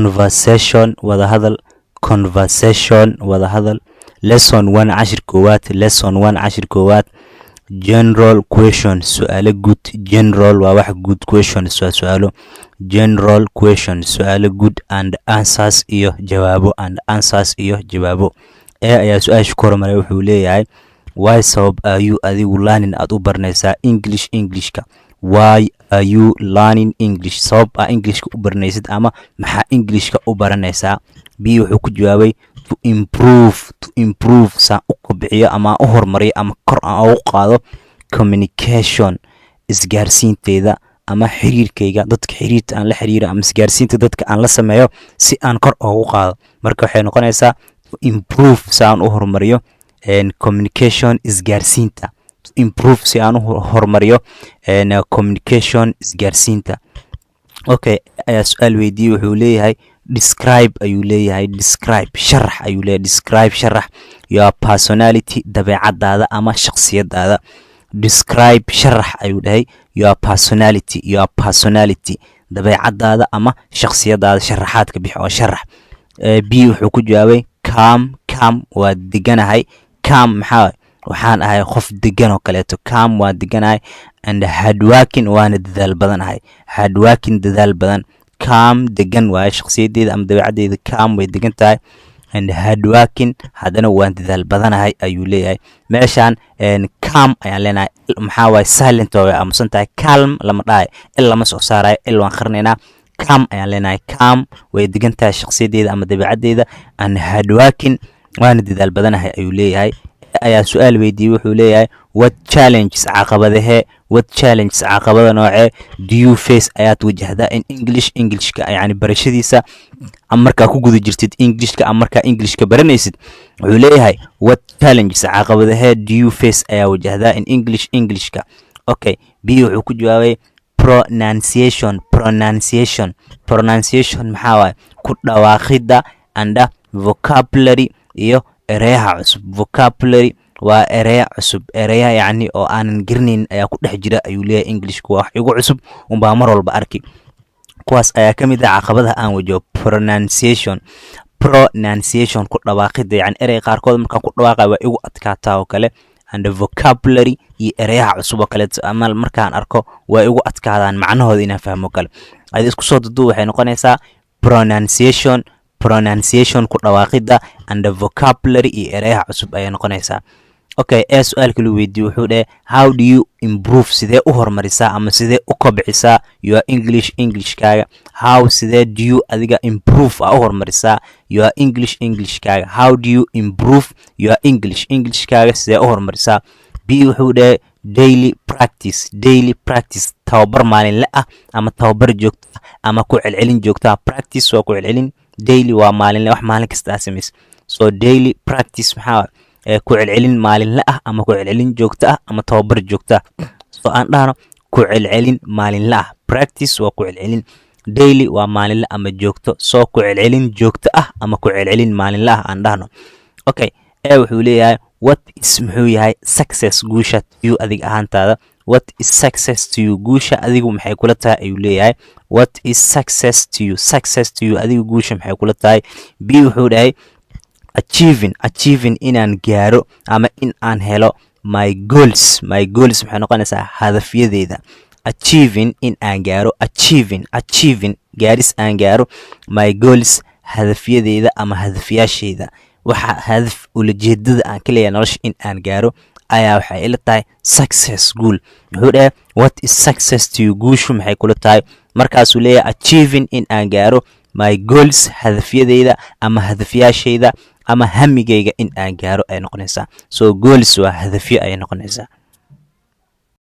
conversation wada hadal, conversation wada hadal. lesson 1 cashir koowaad, lesson 1 cashir koowaad. general question su'aalo guud. general waa wax guud, questions waa su'aalo. general question su'aalo guud and answers iyo jawaabo, and answers iyo jawaabo. ayaa su'aasha ku hormaray wuxuu leeyahay why sabab are you adigu learning aad u baranaysaa englishka. why are you learning English? sabab aa Englishka u baranaysid ama maxaa Englishka u baranaysaa. b wuxuu ku jawaabay to improve saa u kobciyo ama u horumariyo ama kor aan ugu qaado communication isgaarsiinteeda ama xiriirkayga dadka xiriirta aan la xiriiro ama isgaarsiinta dadka aan la sameeyo si aan kor ugu qaado. marka waxay noqonaysaa to improve saa aan u horumariyo communication isgaarsiinta. to improve si aan u horumariyo communication isgaarsiinta. okay ayaa su'aal weydiiyay wuxuu leeyahay describe ayuu leeyahay, describe sharax ayuu leeyahay, describe sharax your personality dabeecadaada ama shakhsiyadaada. describe sharax ayuu dhahay your personality dabeecadaada ama shakhsiyadaada sharaxaadka bixi oo sharax. b wuxuu ku jawaabay calm waa deganahay. calm maxaa waxaan ahay qof degan oo kaleeto. calm waa deganahay and hardworking waana dadaal badanahay. hardworking dadaal badan. calm degan waaye shakhsiyadeeda ama dabeecadeeda calm way degan tahay and hardworking haddana waan dadaal badanahay ayuu leeyahay. meeshaan calm ayaan leenahay maxaa waaye silent way aamusan tahay. calm lama dhahay il lama soo saarayo il waan qarinaynaa. calm ayaan leenahay calm way degan tahay shakhsiyadeeda ama dabeecadeeda and hardworking waana dadaal badanahay ayuu leeyahay. ayaa su'aal weydiiyay wuxuu leeyahay what challenges caqabada noocee do you face ayaad wajahdaa in Englishka yani barashadiisa ama markaa ku guda jirtid Englishka ama markaa Englishka baranaysid. wuxuu leeyahay what challenges caqabada do you face ayaa wajahdaa in Englishka. okay b wuxuu ku jawaabay pronunciation maxaa waaye ku dhawaaqida and vocabulary iyo ereyaha cusub. vocabulary waa ereya cusub, ereya yani oo aanan garanayn ayaa ku dhex jira ayuu leeyahay Englishka. wax igu cusub unbaa mar walba arki. kuwaas ayaa ka mid ah caqabadaha aan wajaho. pronunciation ku dhawaaqida yani erey qaarkood markaan ku dhawaaqay waa igu adkaataa oo kale and vocabulary iyo ereyaha cusub oo kale ama markaan arko waa igu adkaadaan macnahooda inaan fahmo kale. ayda isku soo dudu waxay noqonaysaa pronunciation ku dhawaaqida and vocabulary iyo ereyaha cusub ayay noqonaysaa. okay su'aalka la weydiiyay wuxuu dhahay how do you improve sidee u horumarisaa ama sidee u kobcisaa your Englishkaaga. how sidee do you adiga improve u horumarisaa your Englishkaaga. how do you improve your Englishkaaga sidee u horumarisaa. b wuxuu dhahay daily practice tababar maalinle ah ama tababar joogto ah ama ku celcelin joogto ah. practice waa ku celcelin, daily waa maalinle wax maalin kasta aad samaysid. so daily practice maxaa ku celcelin maalinle ah ama ku celcelin joogto ah ama tababar joogto ah. so aan dhahno ku celcelin maalinle ah. practice waa ku celcelin, daily waa maalinle ama joogto. so ku celcelin joogto ah ama ku celcelin maalinle ah aan dhahno. okay wuxuu leeyahay what is muxuu yahay success guusha to you adiga ahaantaada. what is success to you guusha adigu maxay kula tahay ayuu leeyahay. what is success to you adigu guusha maxay kula tahay. b wuxuu dhahay achieving inaan gaaro ama in aan helo my goals maxay noqonaysaa hadafyadeeda. achieving in aan gaaro, achieving gaaris aan gaaro my goals hadafyadeeda ama hadafyaasheeda. waxa hadaf ulajeedada aan ka leeyahay nolosha in aan gaaro ayaa waxay ila tahay success goal. wuxuu dhahay what is success to you guushu maxay kula tahay. markaasuu leeyahay achieving in aan gaaro my goals hadafyadeeda ama hadafyaasheeda ama hamigayga in aan gaaro ay noqonaysaa. so goals waa hadafyo ay noqonaysaa.